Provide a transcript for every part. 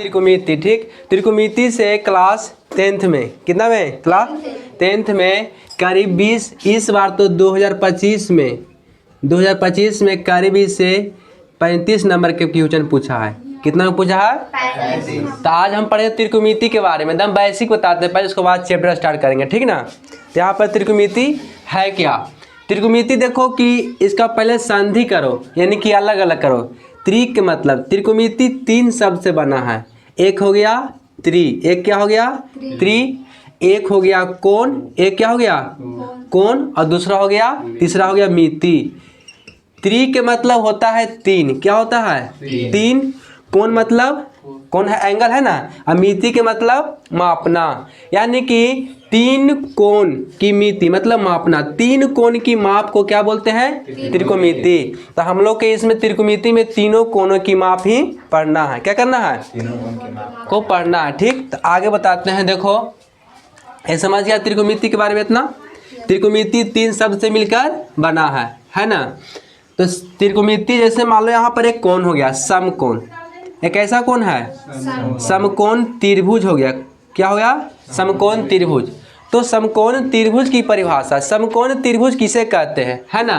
त्रिकोणमिति, ठीक। त्रिकोणमिति से class 10th में, कितना में, क्लास 10th में करीब 20, इस बार तो 2025 में करीब से 35 नंबर के क्वेश्चन पूछा है। कितना पूछा है? 35। तो आज हम पढ़े त्रिकोणमिति के बारे में, एकदम बेसिक बताते हैं पहले, उसके बाद चैप्टर स्टार्ट करेंगे, ठीक ना। तो यहाँ पर त्रिकोणमिति है क्या? त्रिकोणमिति देखो कि इसका पहले संधि करो, यानी कि अलग अलग करो। त्रि के मतलब त्रिकोणमिति 3 शब्द से बना है। एक हो गया त्रि, एक क्या हो गया? त्रि। एक हो गया कोण, एक क्या हो गया? कोण। और दूसरा हो गया, तीसरा हो गया मिति। त्रि के मतलब होता है 3, क्या होता है? 3। कोण मतलब कोण है, एंगल है ना। और मिति के मतलब मापना, यानी कि 3 कोण की मिति मतलब मापना। 3 कोण की माप को क्या बोलते हैं? त्रिकोणमिति। तो हम लोग के इसमें त्रिकोणमिति में तीनों कोणों की माप ही पढ़ना है। क्या करना है? तीनों कोण की माप को पढ़ना है, ठीक। तो आगे बताते हैं, देखो ये समझ गया त्रिकोणमिति के बारे में इतना। त्रिकोणमिति 3 शब्द से मिलकर बना है ना। तो त्रिकोणमिति जैसे मान लो यहाँ पर एक कोण हो गया समकोण, एक ऐसा कोण है समकोण त्रिभुज हो गया। क्या हो गया? समकोण त्रिभुज। तो समकोण त्रिभुज की परिभाषा, समकोण त्रिभुज किसे कहते हैं, है ना।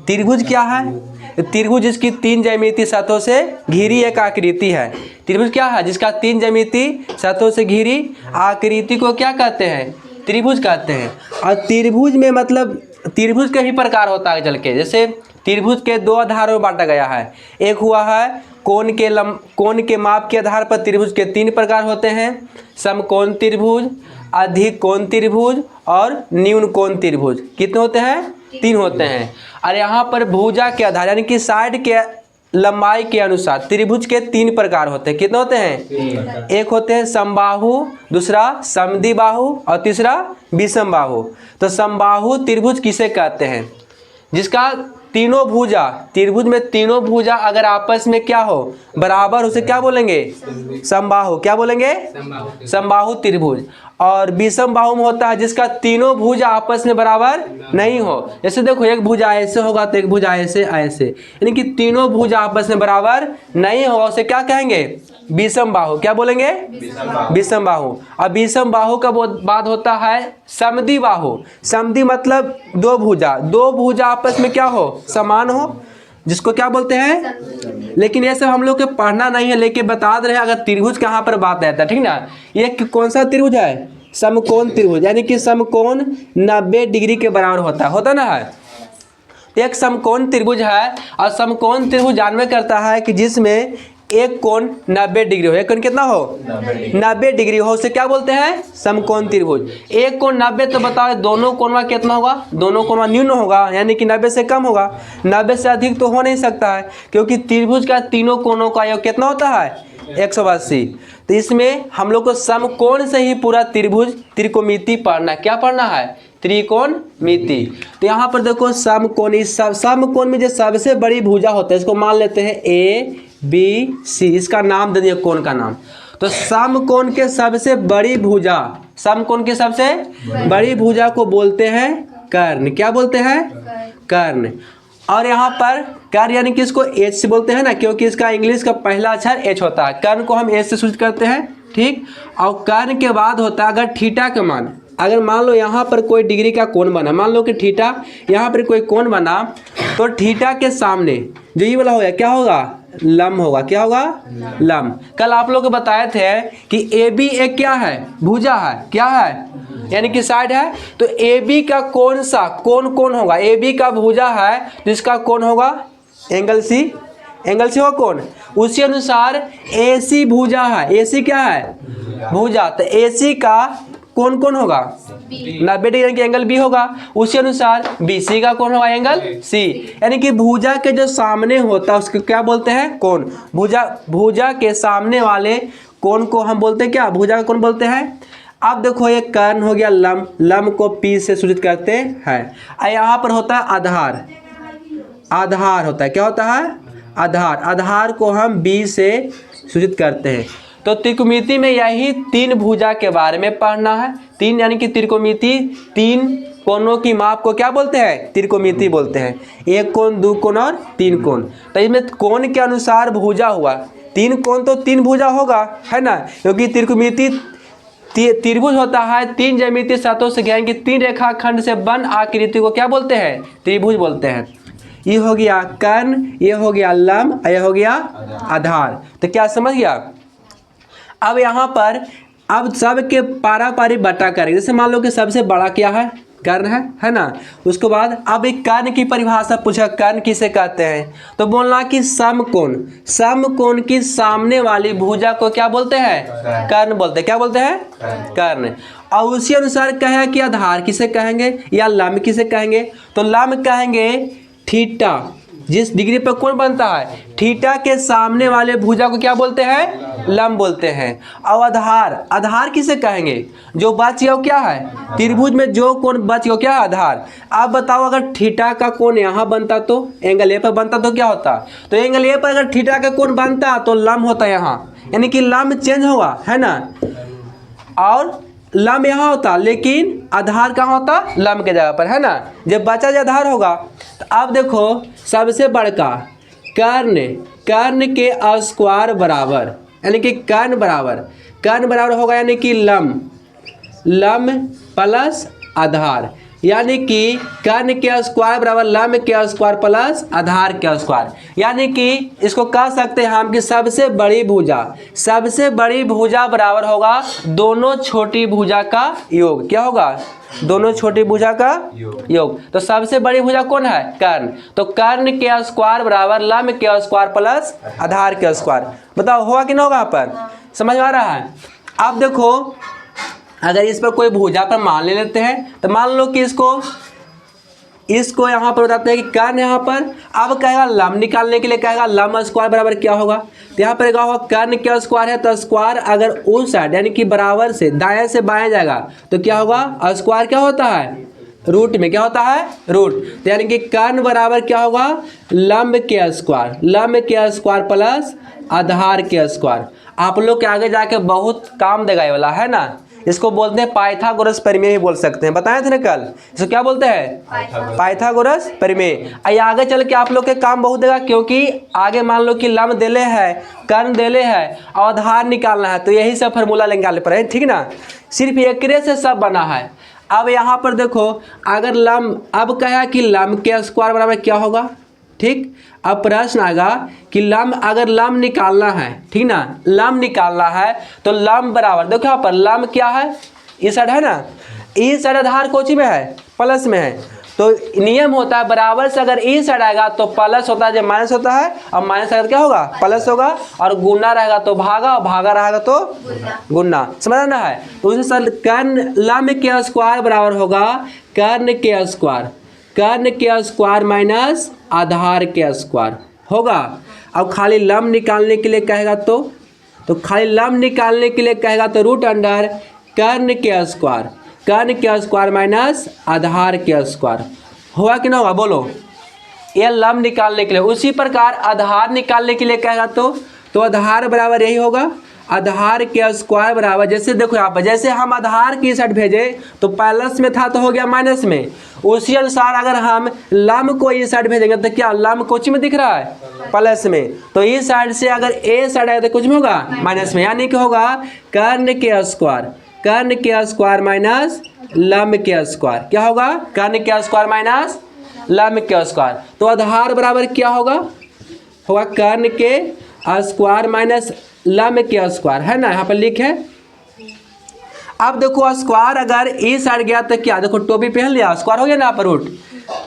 त्रिभुज क्या है? त्रिभुज जिसकी 3 ज्यामितीय सतहों से घिरी एक आकृति है। त्रिभुज क्या है? जिसका 3 ज्यामितीय सतहों से घिरी आकृति को क्या कहते हैं? त्रिभुज कहते हैं। और त्रिभुज में मतलब त्रिभुज के ही प्रकार होता है चल के, जैसे त्रिभुज के 2 आधारों में बांटा गया है। एक हुआ है कोण के माप के आधार पर त्रिभुज के 3 प्रकार होते हैं, समकोण त्रिभुज, अधिक कोण त्रिभुज और न्यून कोण त्रिभुज। कितने होते हैं? 3 होते हैं। और यहाँ पर भुजा के आधार यानी कि साइड के लंबाई के अनुसार त्रिभुज के 3 प्रकार होते हैं। कितने होते हैं? एक होते हैं समबाहु, दूसरा समद्विबाहु और तीसरा विषम बाहु। तो समबाहु त्रिभुज किसे कहते हैं? जिसका तीनों भुजा, त्रिभुज में तीनों भुजा अगर आपस में क्या हो, बराबर, उसे क्या बोलेंगे? समबाहु। क्या बोलेंगे? समबाहु त्रिभुज। और विषम बाहु में होता है जिसका तीनों भुजा आपस में बराबर नहीं हो। जैसे देखो एक भुजा ऐसे होगा तो एक भुजा ऐसे ऐसे, यानी कि तीनों भुजा आपस में बराबर नहीं होगा, उसे क्या कहेंगे? विषम बाहु। क्या बोलेंगे? विषम बाहु। और विषम बाहु का बाद होता है समद्विबाहु। समद्वि मतलब 2 भुजा आपस में क्या हो, समान हो, जिसको क्या बोलते हैं? लेकिन ये सब हम लोग के पढ़ना नहीं है, लेकिन बता दे रहे हैं अगर त्रिभुज कहाँ पर बात आता है, ठीक ना। ये कौन सा त्रिभुज है? समकोण त्रिभुज, यानी कि समकोण 90 डिग्री के बराबर होता ना है। एक समकोण त्रिभुज है, और समकोण त्रिभुज जानवे करता है कि जिसमें एक कोण 90 डिग्री हो। एक कोण कितना हो? 90 डिग्री हो, उसे क्या बोलते हैं? समकोण त्रिभुज। एक कोण 90 तो बताओ दोनों कोणवा कितना होगा? दोनों कोणवा न्यून होगा, यानी कि 90 से कम होगा। 90 से अधिक तो हो नहीं सकता है, क्योंकि त्रिभुज का तीनों कोणों का योग कितना होता है? 180। तो इसमें हम लोग को समकोण से ही पूरा त्रिभुज त्रिकोणमिति पढ़ना। क्या पढ़ना है? त्रिकोणमिति। तो यहाँ पर देखो समकोण, इस समकोण में जो सबसे बड़ी भुजा होता है इसको मान लेते हैं ABC, इसका नाम दे दिया कोण का नाम। तो समकोण के सबसे बड़ी भुजा, समकोण की सबसे बड़ी भुजा को बोलते हैं कर्ण। क्या बोलते हैं? कर्ण। और यहाँ पर कर्ण यानी कि इसको H से बोलते हैं ना, क्योंकि इसका इंग्लिश का पहला अक्षर H होता है। कर्ण को हम H से सूचित करते हैं, ठीक। और कर्ण के बाद होता है अगर थीटा का मान, अगर मान लो यहाँ पर कोई डिग्री का कोण बना, मान लो कि थीटा, यहाँ पर कोई कोण बना, तो थीटा के सामने जो ये वाला होगा क्या होगा? लंब होगा। क्या होगा? लंब। कल आप लोग को बताए थे कि AB एक क्या है? भुजा है। क्या है? यानी कि साइड है। तो AB का कौन सा कोण होगा? AB का भुजा है जिसका कोण होगा एंगल C। एंगल C होगा कोण, उसी अनुसार AC भुजा है। AC क्या है? भुजा। तो AC का कौन होगा? 90 डिग्री के एंगल B होगा। उसी अनुसार BC का कौन होगा? Angle C। यानी कि भुजा के जो सामने होता है उसको क्या बोलते हैं? कोण। भुजा के सामने वाले कोण को हम बोलते हैं क्या? भुजा का कोण बोलते हैं। अब देखो ये कर्ण हो गया लंब, लंब को P से सूचित करते हैं। यहाँ पर होता है आधार, आधार होता है। क्या होता है? आधार। आधार को हम B से सूचित करते हैं। तो त्रिकोणमिति में यही 3 भुजा के बारे में पढ़ना है। 3 यानी कि त्रिकोणमिति 3 कोणों की माप को क्या बोलते हैं? त्रिकोणमिति बोलते हैं। 1 कोण, 2 कोण और 3 कोण। तो इसमें कोण के अनुसार भुजा हुआ, तीन कोण तो तीन भुजा होगा, है ना, क्योंकि त्रिकोणमिति त्रिभुज होता है तीन ज्यामितीय सतहों से घेरा कि तीन रेखाखंड से बन आकृति को क्या बोलते हैं, त्रिभुज बोलते हैं। ये हो गया कर्ण, ये हो गया लंब, ये हो गया आधार। तो क्या समझ गया। अब यहाँ पर अब सबके पारा पारी बटा करेंगे। जैसे मान लो कि सबसे बड़ा क्या है, कर्ण है ना। उसके बाद अब एक कर्ण की परिभाषा पूछा, कर्ण किसे कहते हैं, तो बोलना कि समकोण की सामने वाली भुजा को क्या बोलते हैं, कर्ण बोलते हैं। क्या बोलते हैं, कर्ण। और उसी अनुसार कहे कि आधार किसे कहेंगे या लंब किसे कहेंगे, तो लंब कहेंगे थीटा, जिस डिग्री पर कोण बनता है थीटा के सामने वाले भुजा को क्या बोलते हैं, लंब बोलते हैं। और आधार किसे कहेंगे, जो बच गया क्या है, त्रिभुज में जो कोण बच गया क्या है, आधार। आप बताओ अगर थीटा का कोण यहाँ बनता तो एंगल ए पर बनता तो क्या होता, तो एंगल ए पर अगर थीटा का कोण बनता तो लंब होता यहाँ, यानी कि लंब चेंज होगा, है ना। और लंब यहाँ होता लेकिन आधार कहाँ होता, लंब के जगह पर, है ना। जब बचा जो आधार होगा। तो अब देखो सबसे बड़का कर्ण के स्क्वायर बराबर, यानी कि कर्ण बराबर होगा, यानी कि लंब प्लस आधार, यानी कि कर्ण के स्क्वायर बराबर लंब के स्क्वायर प्लस आधार के स्क्वायर। यानी कि इसको कह सकते हैं हम कि सबसे बड़ी भुजा बराबर होगा दोनों छोटी भुजा का योग। क्या होगा, दोनों छोटी भुजा का योग। तो सबसे बड़ी भुजा कौन है, कर्ण। तो कर्ण के स्क्वायर बराबर लंब के स्क्वायर प्लस आधार के स्क्वायर। बताओ होगा कि नहीं होगा, यहाँ पर समझ में आ रहा है। अब देखो अगर इस पर कोई भुजा पर मान ले लेते हैं, तो मान लो कि इसको यहाँ पर बताते हैं कि कर्ण यहाँ पर। अब कहेगा लंब निकालने के लिए कहेगा लंब स्क्वायर बराबर क्या होगा, तो यहाँ पर क्या होगा, कर्ण क्या स्क्वायर है, तो स्क्वायर अगर उस साइड यानी कि बराबर से दाएं से बाएं जाएगा तो क्या होगा, स्क्वायर क्या होता है, रूट में क्या होता है, रूट। तो यानी कि कर्ण बराबर क्या होगा, लंब के स्क्वायर प्लस आधार के स्क्वायर। आप लोग के आगे जाके बहुत काम देगा ये वाला, है ना। इसको बोलते हैं पाइथागोरस प्रमेय ही बोल सकते हैं, बताए थे ना कल। इसको क्या बोलते हैं, पाइथागोरस प्रमेय। आगे चल के आप लोग के काम बहुत देगा, क्योंकि आगे मान लो कि लंब देले है, कर्ण देले है और आधार निकालना है, तो यही सब फार्मूला निकालने पर है, ठीक ना। सिर्फ एकरे से सब बना है। अब यहाँ पर देखो अगर लंब, अब कहा कि लंब के स्क्वायर बराबर क्या होगा, ठीक। अब प्रश्न आएगा कि लंब, अगर लंब निकालना है, ठीक ना, लंब निकालना है तो लंब बराबर, देखो यहाँ पर लंब क्या है, इस साइड है ना, इस साइड आधार कोची में है, प्लस में है। तो नियम होता है बराबर से अगर इस साइड आएगा तो प्लस होता है, जब माइनस होता है, और माइनस अगर क्या होगा, प्लस होगा, और गुना रहेगा तो भागा, और भागा रहेगा तो गुना, समझना है। तो उसे सर कर्ण लंब के स्क्वायर बराबर होगा कर्ण के स्क्वायर माइनस आधार के स्क्वायर होगा। अब खाली लंब निकालने के लिए कहेगा तो खाली लंब निकालने के लिए कहेगा तो रूट अंडर कर्ण के स्क्वायर माइनस आधार के स्क्वायर होगा कि ना होगा, बोलो। ये लंब निकालने के लिए। उसी प्रकार आधार निकालने के लिए कहेगा तो आधार बराबर यही होगा, आधार के स्क्वायर बराबर, जैसे देखो यहाँ पर, जैसे हम आधार की साइड भेजे तो प्लस में था तो हो गया माइनस में। उसी अनुसार अगर हम लंब को इस साइड भेजेंगे तो क्या लंब कोच में दिख रहा है, प्लस में। तो इस साइड से अगर ए साइड आए तो कुछ में होगा माइनस में, यानी कि होगा कर्ण के स्क्वायर माइनस लंब के स्क्वायर। क्या होगा, कर्ण के स्क्वायर माइनस लंब के स्क्वायर। तो आधार बराबर क्या होगा कर्ण के स्क्वायर माइनस लंब के स्क्वायर, है ना, यहाँ पर लिख है। अब देखो स्क्वायर अगर इस साइड गया तो क्या, देखो टोपी पहन लिया, स्क्वायर हो गया ना यहाँ पर रूट।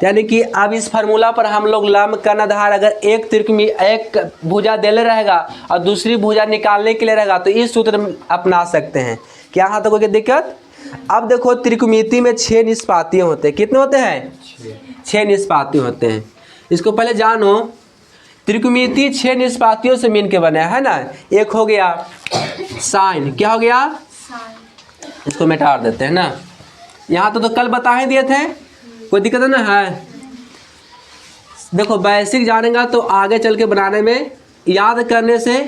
यानी कि अब इस फार्मूला पर हम लोग लंब कर्ण आधार, अगर एक भुजा देले रहेगा और दूसरी भुजा निकालने के लिए रहेगा तो इस सूत्र अपना सकते हैं। क्या यहाँ तक कोई दिक्कत। अब देखो त्रिकोणमिति में 6 निष्पातीय होते हैं, कितने होते हैं, 6 निष्पातीय होते हैं। इसको पहले जानो, त्रिकोणमिति 6 निष्पातियों से मिल के बना है ना। एक हो गया साइन, क्या हो गया, इसको मिटा देते हैं ना। यहाँ तो कल बता ही दिए थे, कोई दिक्कत ना है। देखो बेसिक जानेगा तो आगे चल के बनाने में, याद करने से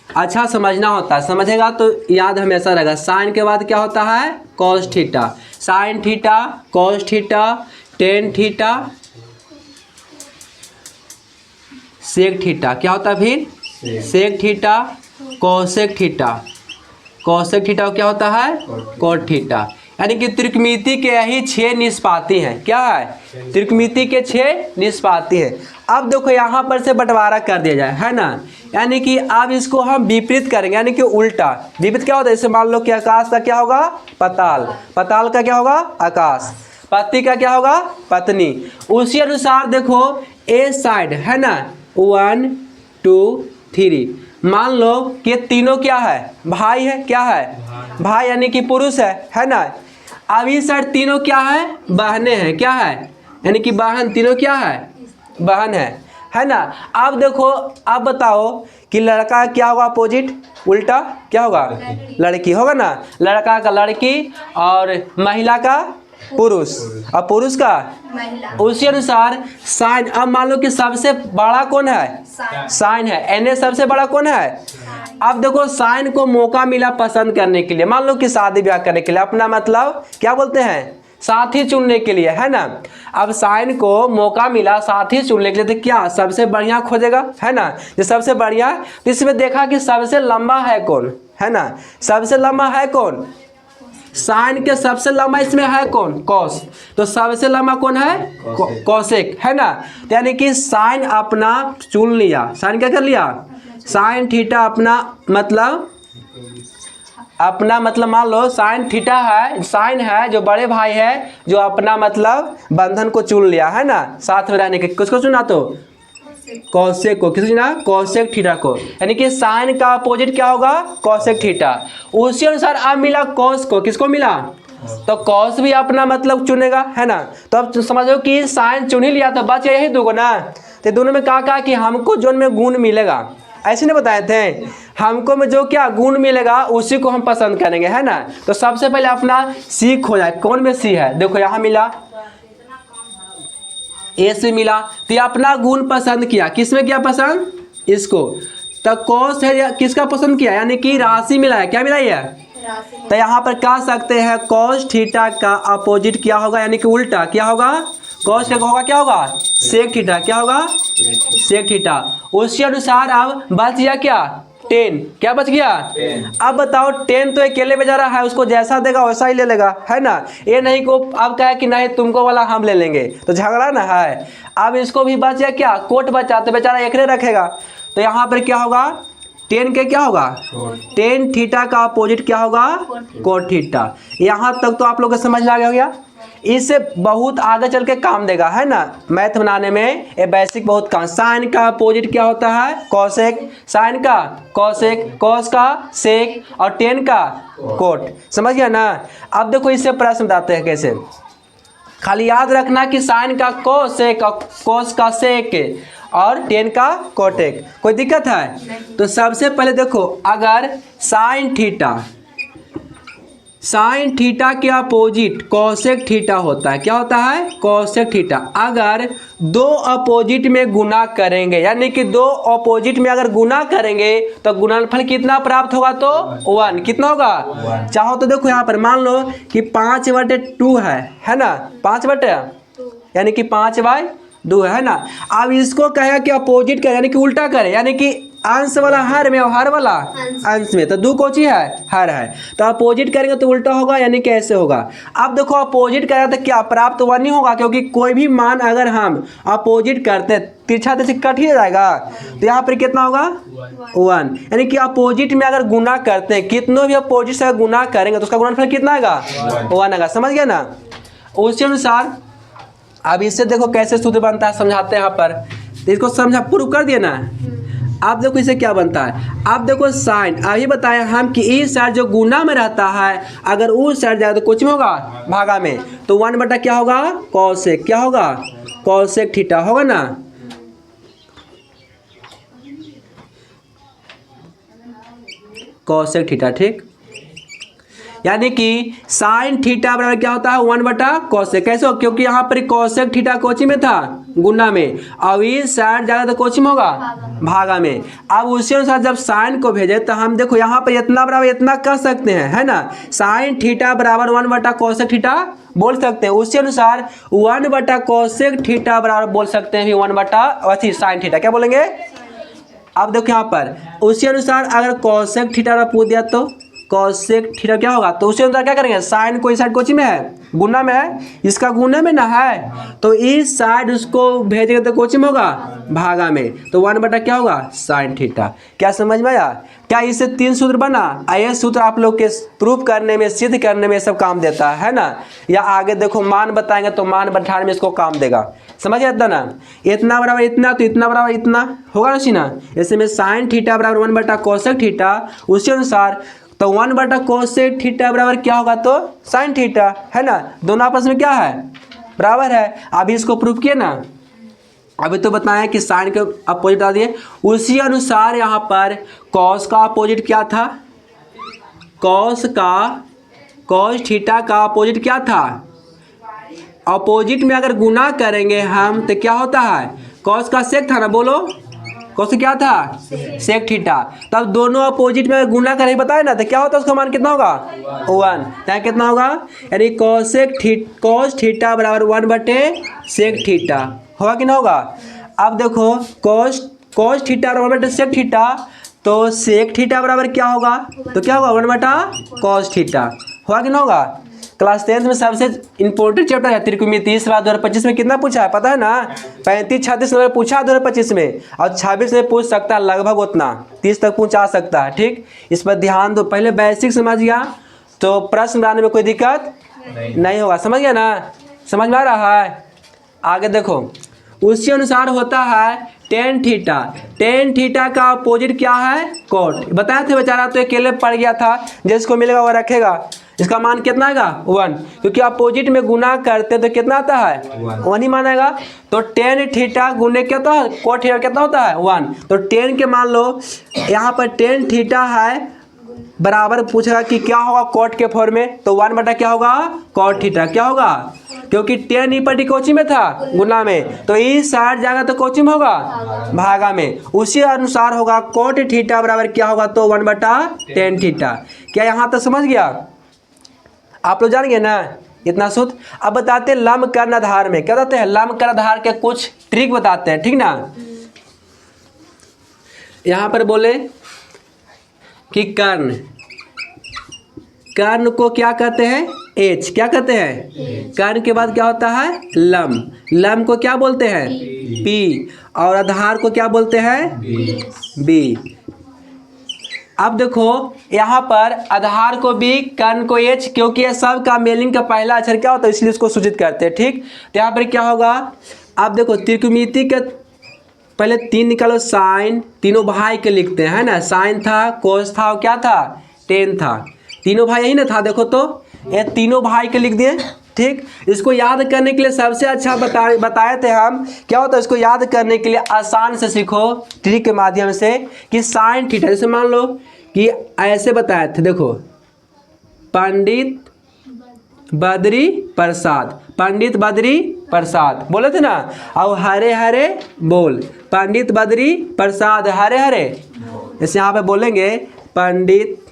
अच्छा समझना होता है, समझेगा तो याद हमेशा रहेगा। साइन के बाद क्या होता है, cos theta, sine theta, cos theta, tan theta, sec theta. क्या होता है फिर sec theta cosec theta. Cosec theta क्या होता है? Cot theta. यानी कि त्रिकोणमिति के यही 6 निष्पाती हैं। क्या है? त्रिकोणमिति के 6 निष्पाती हैं। अब देखो यहाँ पर से बंटवारा कर दिया जाए, है ना। यानी कि अब इसको हम विपरीत करेंगे, यानी कि उल्टा। विपरीत क्या होता है? जैसे मान लो कि आकाश का क्या होगा? पाताल। पाताल का क्या होगा? आकाश। पति का क्या होगा? पत्नी। उसी अनुसार देखो ए साइड, है ना, 1 2 3। मान लो कि तीनों क्या है? भाई है। क्या है? भाई यानी कि पुरुष है ना। अब इस साइड तीनों क्या है? बहनें हैं। क्या है? यानी कि बहन, तीनों क्या है? बहन है ना। अब देखो, अब बताओ कि लड़का क्या होगा? अपोजिट, उल्टा क्या होगा? लड़की होगा ना। लड़का का लड़की और महिला का पुरुष और पुरुष का महिला। उसी अनुसार साइन। अब मान लो कि सबसे बड़ा कौन है? साइन है। एन सबसे बड़ा कौन है? अब देखो साइन को मौका मिला पसंद करने के लिए, मान लो कि शादी ब्याह करने के लिए, अपना मतलब क्या बोलते हैं? साथी चुनने के लिए, है ना। अब साइन को मौका मिला साथी चुनने के लिए, तो क्या सबसे बढ़िया खोजेगा, है ना। जो सबसे बढ़िया, तो इसमें देखा कि सबसे लंबा है कौन, है ना। सबसे लंबा है कौन? साइन के सबसे लंबा इसमें है कौन? कॉस। तो सबसे लंबा कौन है? कॉसेक, है ना। तो यानी कि साइन अपना चुन लिया। साइन क्या कर लिया? साइन थीटा अपना मतलब मान लो साइन थीटा है, साइन है जो बड़े भाई है, जो अपना मतलब बंधन को चुन लिया, है ना, साथ में रहने के। किसको चुना? तो कॉसेक को। किसको चुना? कॉसेक थीटा को। यानी कि साइन का अपोजिट क्या होगा? Cosec theta. उसी अनुसार अब मिला कॉस को। किसको मिला? तो कॉस भी अपना मतलब चुनेगा, है ना। तो अब समझो कि साइन चुन ही लिया, तो बच यही दोगो ना। तो दोनों में कहा कि हमको जो में गुण मिलेगा, ऐसे नहीं बताए थे, हमको में जो क्या गुण मिलेगा उसी को हम पसंद करेंगे, है ना। तो सबसे पहले अपना सी खो जाए, कौन में सी है? देखो यहाँ मिला, ए से मिला, तो ये अपना गुण पसंद किया। किस में किया पसंद? इसको। तो कॉस है, किसका पसंद किया? यानी कि राशि मिला है। क्या मिला है? तो यहाँ पर कह सकते हैं कॉस थीटा का अपोजिट क्या होगा? यानी कि उल्टा क्या होगा? कॉस थीटा होगा क्या होगा? Sec theta. क्या होगा? Sec theta. उसी अनुसार अब बच गया क्या? 10। क्या बच गया? 10। अब बताओ 10 तो अकेले में जा रहा है, उसको जैसा देगा वैसा ही ले लेगा, है ना। ये नहीं को अब कहे कि नहीं तुमको वाला हम ले लेंगे, तो झगड़ा ना है। अब इसको भी बच गया क्या? कोट बचा, तो बेचारा एकरे रखेगा। तो यहाँ पर क्या होगा? 10 के क्या होगा? 10 थीटा का अपोजिट क्या होगा? Cot theta. यहाँ तक तो आप लोग को समझ में आ गया। इससे बहुत आगे चल के काम देगा, है ना, मैथ बनाने में ये बेसिक बहुत काम। साइन का अपोजिट क्या होता है? कॉसेक। साइन का कॉसेक, कॉस का सेक और 10 का कोट। समझ गया ना। अब देखो इससे प्रश्न बताते हैं कैसे। खाली याद रखना कि साइन का कॉसेक और कॉस का सेक और 10 का कोटेक। कोई दिक्कत है? तो सबसे पहले देखो, अगर साइन थीटा के अपोजिट कॉसेक थीटा होता है। क्या होता है? Cosec theta. अगर दो अपोजिट में गुना करेंगे, यानी कि दो अपोजिट में अगर गुना करेंगे तो गुणनफल कितना प्राप्त होगा? तो 1। कितना होगा? चाहो तो देखो यहाँ पर मान लो कि 5/2 है ना। 5/, यानी कि 5/2 है ना। अब इसको कहे कि अपोजिट करे, यानी कि उल्टा करे, यानी कि अंश वाला हर में और हर वाला अंश में। तो 2 कोची है? हर है। तो अपोजिट करेंगे तो उल्टा होगा, यानी कैसे होगा? अब देखो अपोजिट करें तो क्या प्राप्त 1 नहीं होगा, क्योंकि कोई भी मान अगर हम अपोजिट करते हैं तिरछा तिरछी कट ही जाएगा। तो यहाँ पर कितना होगा? 1। यानी कि अपोजिट में अगर गुना करते हैं, कितनों भी अपोजिट से गुना करेंगे तो उसका गुणनफल कितना आएगा? 1 आएगा। समझ गया ना। उसी अनुसार अब इससे देखो कैसे सूत्र बनता है, समझाते हैं यहाँ पर। तो इसको समझा प्रूव कर दिया ना। अब देखो इसे क्या बनता है। अब देखो साइन, अभी बताया हम कि इस साइड जो गुना में रहता है, अगर उस साइड जाए तो कुछ में होगा? भागा में। तो 1 क्या होगा? कॉसेक। क्या होगा? कॉसेक थीटा होगा ना। कॉसेक थीटा, ठीक। यानी कि साइन थीटा बराबर क्या होता है? 1/कॉसेक। कैसे हो? क्योंकि यहाँ पर कॉसेक थीटा कोची में था? गुना में। अब इस साइड जाएगा तो कोची में होगा? भागा में। अब उसी अनुसार जब साइन को भेजे तो हम देखो यहाँ पर इतना बराबर इतना कर सकते हैं, है ना। साइन थीटा बराबर 1/कॉसेक थीटा बोल सकते हैं। उसी अनुसार 1/कॉसेक थीटा बराबर बोल सकते हैं 1/साइन थीटा। क्या बोलेंगे? अब देखो यहाँ पर उसी अनुसार अगर कोसेक थीटा का पूछ दिया तो कोसेक थीटा क्या होगा, तो उसी अनुसार क्या करेंगे, साइन कोई साइड कोची में है, गुना में है, इसका गुना में ना है तो इस साइड उसको भेजेंगे तो कोची में होगा, भागा में, तो 1 क्या होगा, साइन थीटा। क्या समझ में आया? क्या इससे 3 सूत्र बना? ये सूत्र आप लोग के प्रूफ करने में, सिद्ध करने में सब काम देता है ना, या आगे देखो मान बताएंगे तो मान बैठाने में इसको काम देगा। समझ आता ना, इतना बराबर इतना तो इतना बराबर इतना होगा ना सीना, ऐसे में साइन थीटा बराबर 1 कोसेक थीटा, उसी अनुसार तो 1 कोसेक थीटा बराबर क्या होगा, तो साइन थीटा, है ना, दोनों आपस में क्या है, बराबर है। अभी इसको प्रूफ किए ना, अभी तो बताया कि साइन के अपोजिट बता दिए, उसी अनुसार यहाँ पर कॉस का अपोजिट क्या था, कॉस थीटा का अपोजिट क्या था, अपोजिट में अगर गुना करेंगे हम तो क्या होता है, कॉस का सेक था ना, बोलो कॉस क्या था, सेक थीटा, तब दोनों अपोजिट में अगर गुना करेंगे बताए ना तो क्या होता है, उसका मान कितना होगा, 1, तो कितना होगा, यानी कॉस थीटा बराबर 1/सेक थीटा होगा कि ना होगा। अब देखो कॉस थीटा बराबर 1/सेक थीटा, तो सेक थीटा बराबर क्या होगा, तो क्या होगा 1/कॉस थीटा होगा कि ना होगा। क्लास 10th में सबसे इंपॉर्टेंट चैप्टर है त्रिकोणमिति, इस बार 2025 में कितना पूछा है पता है ना, 35-36 नंबर पूछा 2025 में, और 26 में पूछ सकता है लगभग उतना, 30 तक पूछा सकता है। ठीक, इस पर ध्यान दो, पहले बेसिक समझ गया तो प्रश्न बनाने में कोई दिक्कत नहीं होगा, समझ गया ना, समझ में आ रहा है। आगे देखो उसी अनुसार होता है टेन थीटा का अपोजिट क्या है, कोट। बताए थे बेचारा तो अकेले पड़ गया था, जिसको मिलेगा वो रखेगा, इसका मान कितना आएगा 1, क्योंकि अपोजिट में गुना करते तो कितना आता है 1 ही मानेगा। तो टेन थीटा गुने क्या होता है, कोट थीटा कितना होता है 1, तो 10 के मान लो यहाँ पर टेन थीटा है बराबर पूछेगा कि क्या होगा कोट के फॉर्म में, तो 1 क्या होगा, कोट थीटा क्या होगा, क्योंकि 10 ई पटी कोची में था गुना में, तो इस साइड जाएगा तो कोची में होगा, भागा में, उसी अनुसार होगा कोट थीटा बराबर क्या होगा, तो 1/10 थीटा। क्या यहाँ तक समझ गया, आप लोग जान गए ना इतना सूत्र। अब बताते हैं लंब कर्ण आधार में क्या बताते हैं, लंब कर्ण आधार के कुछ ट्रिक बताते हैं, ठीक ना। यहाँ पर बोले कि कर्ण को क्या कहते हैं, एच, क्या कहते हैं, कर्ण के बाद क्या होता है लंब को क्या बोलते हैं, पी, और आधार को क्या बोलते हैं, बी। अब देखो यहाँ पर आधार को बी, कर्ण को एच, क्योंकि ये सब का मेलिंग का पहला अक्षर क्या होता है इसलिए इसको सूचित करते हैं। ठीक, तो यहाँ पर क्या होगा, अब देखो त्रिकोणमिति के पहले 3 निकालो, साइन तीनों भाई के लिखते हैं, है ना, साइन था, कोस था, और क्या था, टेन था, तीनों भाई यही ना था, देखो तो ये तीनों भाई के लिख दिए। ठीक, इसको याद करने के लिए सबसे अच्छा बताए थे हम, क्या होता है इसको याद करने के लिए आसान से सीखो ट्रिक के माध्यम से, कि साइन थीटा, जैसे मान लो कि ऐसे बताए थे, देखो पंडित बद्री प्रसाद बोले थे ना, और हरे हरे बोल, पंडित बद्री प्रसाद हरे हरे, जैसे यहाँ पे बोलेंगे पंडित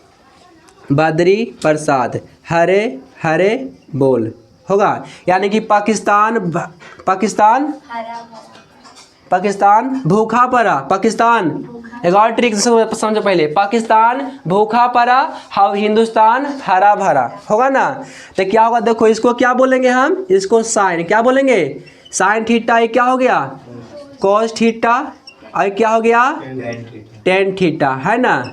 बद्री प्रसाद हरे हरे बोल होगा, यानी कि पाकिस्तान भूखा पड़ा, पाकिस्तान, एक और ट्रिक समझो पहले, पाकिस्तान भूखा पड़ा, हाउ हिंदुस्तान हरा भरा होगा ना। तो क्या होगा, देखो इसको क्या बोलेंगे हम, इसको साइन, क्या बोलेंगे, साइन थीटा, ये क्या हो गया कॉस थीटा, और क्या हो गया टेन थीटा, है ना।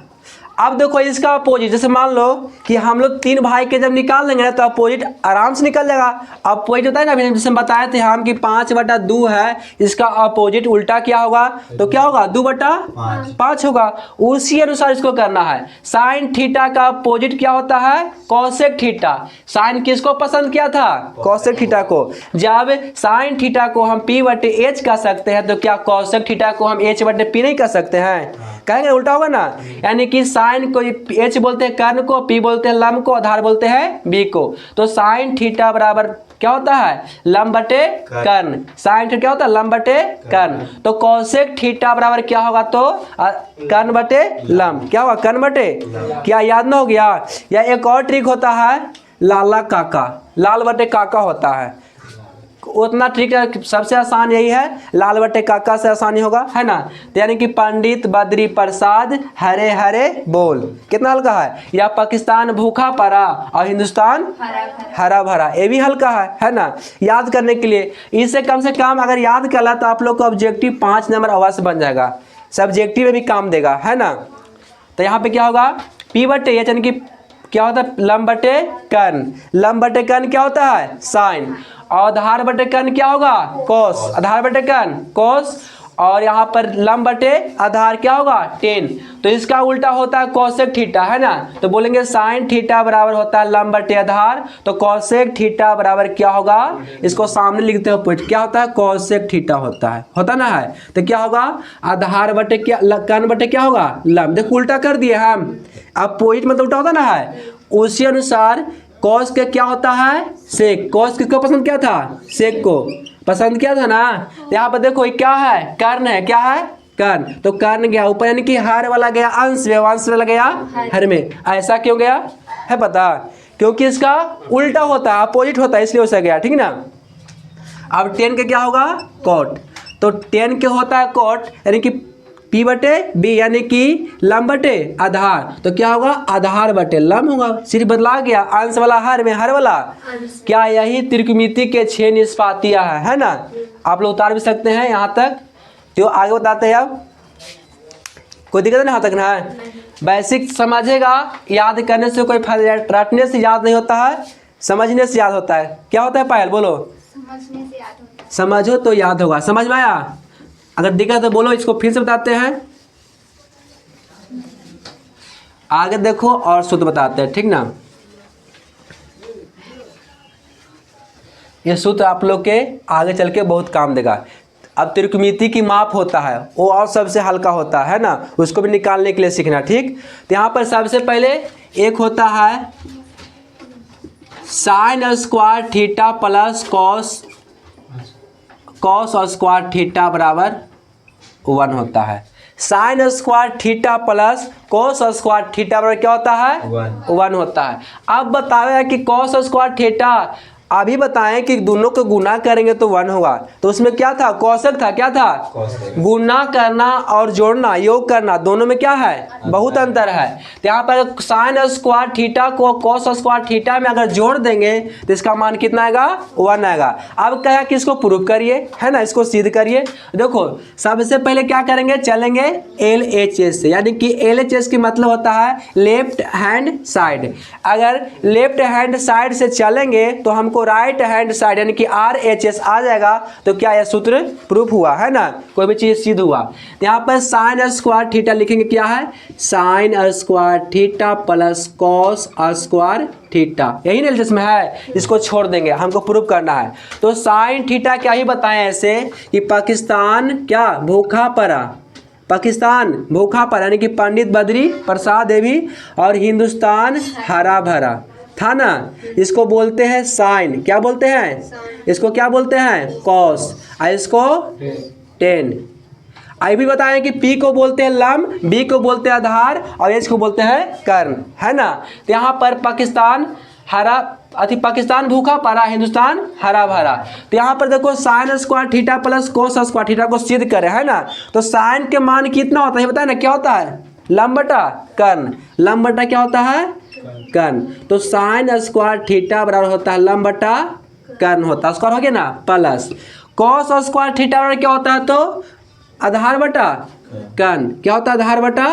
अब देखो इसका अपोजिट, जैसे मान लो कि हम लोग 3 भाई के जब निकाल लेंगे ना तो अपोजिट आराम से निकल जाएगा। अपोजिट होता है ना, जैसे हम बताए थे हम कि 5/2 है, इसका अपोजिट उल्टा क्या होगा, तो क्या होगा 2/5 होगा। उसी अनुसार इसको करना है। साइन थीटा का अपोजिट क्या होता है, कॉसेक थीटा। साइन किसको पसंद किया था, कॉसेक थीटा को। जब साइन थीटा को हम P/H कह सकते हैं तो क्या कॉसेक थीटा को हम H/P नहीं कह सकते हैं, कहेंगे उल्टा होगा ना। यानी कि साइन को H बोलते हैं कर्ण को, P बोलते हैं लंब को, आधार बोलते हैं B को। तो साइन थीटा बराबर क्या होता है, लंब बटे कर्ण। साइन थीटा क्या होता है, लंब बटे कर्ण। तो कॉसेक थीटा बराबर क्या होगा, तो कर्ण बटे लंब, क्या होगा कर्ण बटे, क्या याद ना हो गया। या एक और ट्रिक होता है लाला काका, लाल बटे काका होता है, उतना ट्रिक सबसे आसान यही है, लाल बटे काका से आसानी होगा, है ना। तो यानी कि पंडित बद्री प्रसाद हरे हरे बोल, कितना हल्का है। या पाकिस्तान भूखा पड़ा और हिंदुस्तान हरा भरा, ये भी हल्का है ना। याद करने के लिए इससे कम से कम अगर याद कर ला तो आप लोग को ऑब्जेक्टिव 5 नंबर अवश्य बन जाएगा, सब्जेक्टिव में भी काम देगा, है ना। तो यहाँ पे क्या होगा, पी बटे यानी कि क्या होता है, लंब बटे कर्ण, लंब बटे कर्ण क्या होता है साइन, और आधार बटे कर्ण क्या होगा कोस, आधार बटे कर्ण कोस, और यहाँ पर लंब बटे आधार क्या होगा टेन। तो इसका उल्टा होता है कोसेक थीटा, है ना। तो बोलेंगे साइन थीटा बराबर होता है लंब बटे आधार, तो कोसेक थीटा बराबर क्या होगा, इसको सामने लिखते हो पॉइंट, क्या होता है कोसेक थीटा होता ना है। तो क्या होगा आधार बटे क्या, कर्ण बटे क्या होगा लंब, देखो उल्टा कर दिए हम, अब पॉइंट मतलब उल्टा होता ना है, उसी अनुसार कॉस के क्या होता है सेक, कॉस किसको पसंद क्या था, सेक को पसंद क्या था ना। तो यहाँ पर देखो क्या है कर्ण है, क्या है कर्ण, तो कर्ण गया ऊपर यानी कि हर वाला गया अंश में, अंश वाला गया हर में। ऐसा क्यों गया है पता, क्योंकि इसका उल्टा होता है, अपोजिट होता है, इसलिए वैसा गया, ठीक ना। अब 10 के क्या होगा कोट, तो 10 के होता है कोट यानी कि पी बटे बी यानी कि लंब बटे आधार, तो क्या होगा आधार बटे लंब होगा, सिर्फ बदला गया अंश वाला हर में, हर वाला क्या, यही त्रिकोणमिति के 6 निष्पातियां है ना। आप लोग उतार भी सकते हैं यहाँ तक, तो आगे बताते हैं। अब कोई दिक्कत नहीं यहाँ तक ना है, बेसिक समझेगा, याद करने से कोई फायदा, रटने से याद नहीं होता है, समझने से याद होता है। क्या होता है पायल बोलो, समझने से याद होता है, समझो तो याद होगा, समझ में आया। अगर दिक्कत तो बोलो, इसको फिर से बताते हैं, आगे देखो और सूत्र बताते हैं, ठीक ना। ये सूत्र आप लोग के आगे चल के बहुत काम देगा। अब त्रिकोणमिति की माप होता है वो और सबसे हल्का होता है ना, उसको भी निकालने के लिए सीखना, ठीक। तो यहाँ पर सबसे पहले एक होता है sign square theta plus cos square theta बराबर 1 होता है। Sign square theta plus cos square theta बराबर क्या होता है 1 होता है। अब बताया कि कॉस स्क्वायर थीटा, अभी बताएं कि दोनों को गुना करेंगे तो 1 होगा, तो उसमें क्या था कोसेक था, क्या था गुना करना और जोड़ना, योग करना, दोनों में क्या है बहुत अंतर है। तो यहाँ पर साइन स्क्वायर थीटा को कॉस स्क्वायर थीटा में अगर जोड़ देंगे तो इसका मान कितना आएगा 1 आएगा। अब कहा कि इसको प्रूफ करिए, है ना, इसको सिद्ध करिए। देखो सबसे पहले क्या करेंगे, चलेंगे LHS से, यानी कि LHS की मतलब होता है लेफ्ट हैंड साइड। अगर लेफ्ट हैंड साइड से चलेंगे तो हमको राइट हैंड साइड यानी कि RHS आ जाएगा, तो क्या यह सूत्र प्रूफ हुआ, है ना, कोई भी चीज सिद्ध हुआ। तो यहाँ पर साइन स्क्वायर थीटा लिखेंगे, क्या है sign square theta plus cos square theta, यही ना LHS में है, इसको छोड़ देंगे, हमको प्रूफ करना है। तो साइन थीटा क्या ही बताएं ऐसे कि पाकिस्तान क्या भूखा पड़ा, पाकिस्तान भूखा पड़ा यानी कि पंडित बद्री प्रसाद देवी, और हिंदुस्तान हरा भरा था ना, इसको बोलते हैं साइन, क्या बोलते हैं इसको, क्या बोलते हैं कॉस, और इसको 10। आई भी बताएं कि पी को बोलते हैं लंब, बी को बोलते हैं आधार, और एच को बोलते हैं कर्ण, है ना। तो यहाँ पर पाकिस्तान पाकिस्तान भूखा पड़ा, हिंदुस्तान हरा भरा। तो यहाँ पर देखो sign square theta plus cos square theta को सिद्ध करें, है ना। तो साइन के मान कितना होता है बताए ना, क्या होता है लंब बटा कर्ण, लंब बटा क्या होता है कर्ण। तो साइन स्क्वायर थीटा बराबर होता है लंब बटा कर्ण होता है, स्क्वायर हो गया ना, प्लस कॉस स्क्वायर थीटा बराबर क्या होता है, तो आधार बटा कर्ण, क्या होता है आधार बटा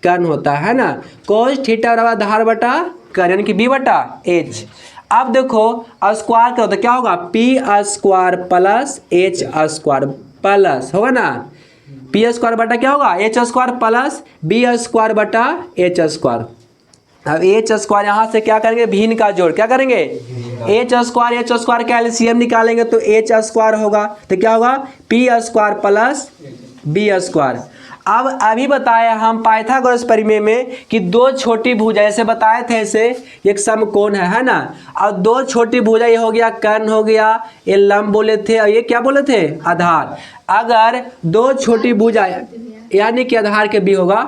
कर्ण होता है ना। कोस थीटा बराबर आधार बटा कर्ण यानी कि बी बटा एच। अब देखो स्क्वायर क्या होता है, क्या होगा P square plus H square plus होगा ना, पी स्क्वायर बटा क्या होगा H square plus B square बटा एच स्क्वायर। अब एच स्क्वायर यहाँ से क्या करेंगे भिन्न का जोड़, क्या करेंगे एच स्क्वायर का एलसीएम निकालेंगे तो एच स्क्वायर होगा, तो क्या होगा P square plus B square. अब अभी बताया हम पाइथागोरस प्रमेय में कि दो छोटी भुजा ऐसे बताए थे, ऐसे एक समकोण है ना, और दो छोटी भुजा ये हो गया कर्ण हो गया, ये लंब बोले थे और ये क्या बोले थे आधार। अगर दो छोटी भुजा यानी कि आधार के बी होगा,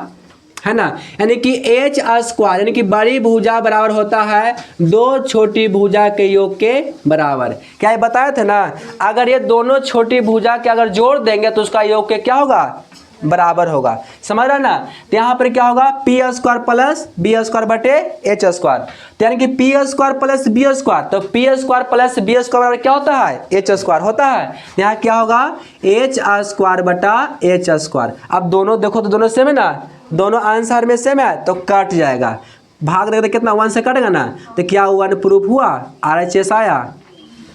है ना। यानी कि एच स्क्वायर यानी कि बड़ी भुजा बराबर होता है दो छोटी भुजा के योग के बराबर। क्या ये बताया था ना, अगर ये दोनों छोटी भुजा के अगर जोड़ देंगे तो उसका योग के क्या होगा, बराबर होगा। समझ रहा ना। तो यहाँ पर क्या होगा, P square plus B square बटे एच स्क्वायर। तो यानी कि p square plus B square, तो p square plus B square बराबर क्या होता है, एच स्क्वायर होता है। यहाँ क्या होगा, एच स्क्वायर बटा एच स्क्वायर। अब दोनों देखो तो दोनों सेम है ना, दोनों आंसर में सेम है तो कट जाएगा। भाग देते कितना, 1 से कटेगा ना, तो क्या 1 प्रूफ हुआ, RHS आया।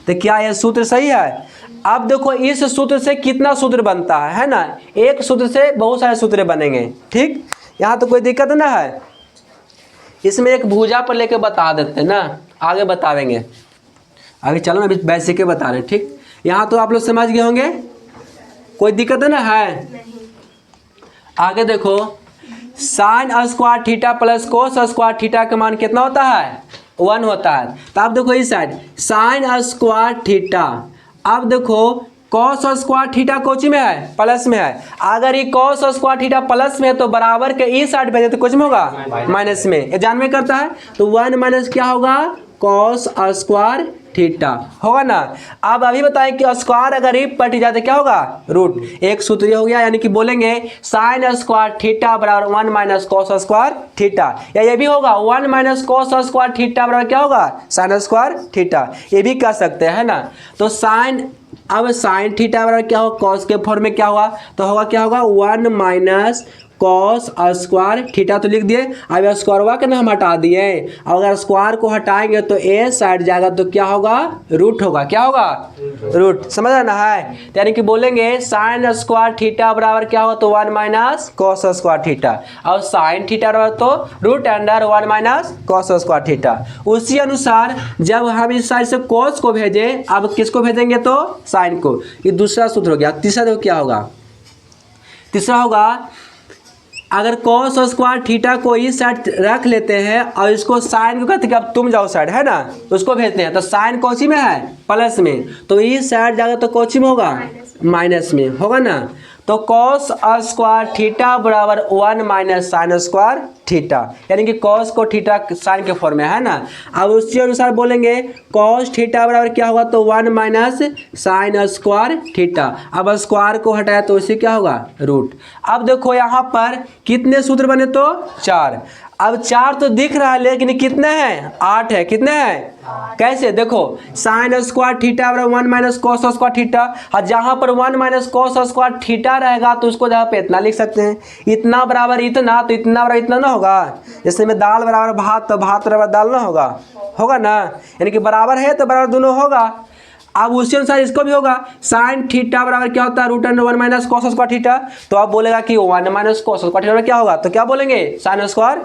तो क्या यह सूत्र सही है। अब देखो इस सूत्र से कितना सूत्र बनता है ना, एक सूत्र से बहुत सारे सूत्र बनेंगे। ठीक, यहाँ तो कोई दिक्कत ना है। इसमें एक भुजा पर लेके बता देते हैं ना, आगे बतावेंगे। अभी चलो ना, अभी बेसिक के बता रहे। ठीक, यहाँ तो आप लोग समझ गए होंगे, कोई दिक्कत ना है। आगे देखो, sign square theta plus cos square theta का मान कितना होता है, 1 होता है। तो आप देखो इस साइड साइन स्क्वायर थीटा, अब देखो कॉस स्क्वायर थीटा कोची में है, प्लस में है। अगर ये कॉस स्क्वायर थीटा प्लस में है तो बराबर के इस साइड भेजे तो कुछ में होगा माइनस में, ये जानवे करता है। तो 1 माइनस क्या होगा, कॉस स्क्वायर थीटा होगा ना। अब अभी बताएं कि स्क्वायर अगर ही पट जाए तो क्या होगा, रूट। एक सूत्र ये हो गया, यानी कि बोलेंगे साइन स्क्वायर थीटा बराबर 1 माइनस कॉस स्क्वायर थीटा, या ये भी होगा 1 माइनस कॉस स्क्वायर थीटा बराबर क्या होगा, साइन स्क्वायर थीटा, ये भी कर सकते हैं ना। तो साइन, अब साइन थीटा बराबर क्या होगा, कॉस के फॉर्म में क्या हुआ, तो होगा क्या होगा 1 माइनस कॉस स्क्वायर थीटा तो लिख दिए। अब स्क्वायर के ना हम हटा दिए, अगर स्क्वायर को हटाएंगे तो ए साइड जाएगा तो क्या होगा, रूट होगा। क्या होगा, रूट। समझ रहे ना है। यानी कि बोलेंगे साइन स्क्वायर थीटा बराबर क्या होगा, तो 1 माइनस कॉस स्क्वायर थीटा, और साइन थीटा बराबर तो root under 1 minus cos square theta. उसी अनुसार जब हम इस साइड से कॉस को भेजें, अब किसको भेजेंगे, तो साइन को। ये दूसरा सूत्र हो गया। तीसरा देखो क्या होगा, तीसरा होगा अगर कॉस स्क्वायर थीटा को इस साइड रख लेते हैं और इसको साइन को कहते हैं कि अब तुम जाओ साइड, है ना, उसको भेजते हैं। तो साइन कौची में है, प्लस में, तो इस साइड जाएगा तो कौची में होगा, माइनस में होगा ना। तो कॉस स्क्वायर थीटा बराबर 1 माइनस साइन स्क्वायर थीटा, यानी कि कॉस को थीटा साइन के फॉर्म में, है ना। अब उसी अनुसार बोलेंगे कॉस थीटा बराबर क्या होगा, तो 1 माइनस साइन स्क्वायर थीटा। अब स्क्वायर को हटाया तो इसे क्या होगा, रूट। अब देखो यहाँ पर कितने सूत्र बने, तो 4। अब 4 तो दिख रहा है लेकिन कितने हैं, 8 है। कितने हैं, कैसे देखो, साइन स्क्वायर थीटा बराबर 1 माइनस कॉस स्क्वायर थीटा, और जहाँ पर 1 माइनस कॉस स्क्वायर थीटा रहेगा तो उसको जहाँ पे इतना लिख सकते हैं, इतना बराबर इतना, तो इतना बराबर इतना ना होगा। जैसे में दाल बराबर भात तो भात बराबर दाल ना होगा, होगा ना। यानी कि बराबर है तो बराबर दोनों होगा। अब उसी अनुसार इसको भी होगा, साइन थीटा बराबर क्या होता है, root under 1 minus cos square theta. तो आप बोलेगा कि 1 माइनस कॉस स्क्वायर थीटा क्या होगा, तो क्या बोलेंगे, साइन स्क्वायर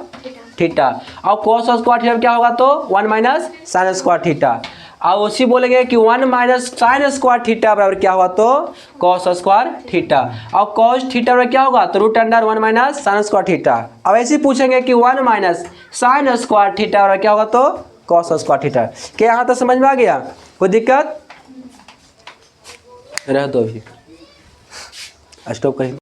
थीटा। और कॉस स्क्वायर थीटा क्या होगा, तो 1 माइनस साइन स्क्वायर थीटा। और उसी बोलेंगे कि 1 माइनस साइन स्क्वायर थीटा बराबर क्या होगा, तो कॉस स्क्वायर थीटा। और कॉस थीटा बराबर क्या होगा, तो root under 1 minus sine square theta. अब ऐसे पूछेंगे कि 1 माइनस साइन स्क्वायर थीटा बराबर क्या होगा, तो कॉस स्क्वायर थीटा। क्या यहाँ तक समझ में आ गया, कोई दिक्कत रह दो, अभी स्टॉप करेंगे।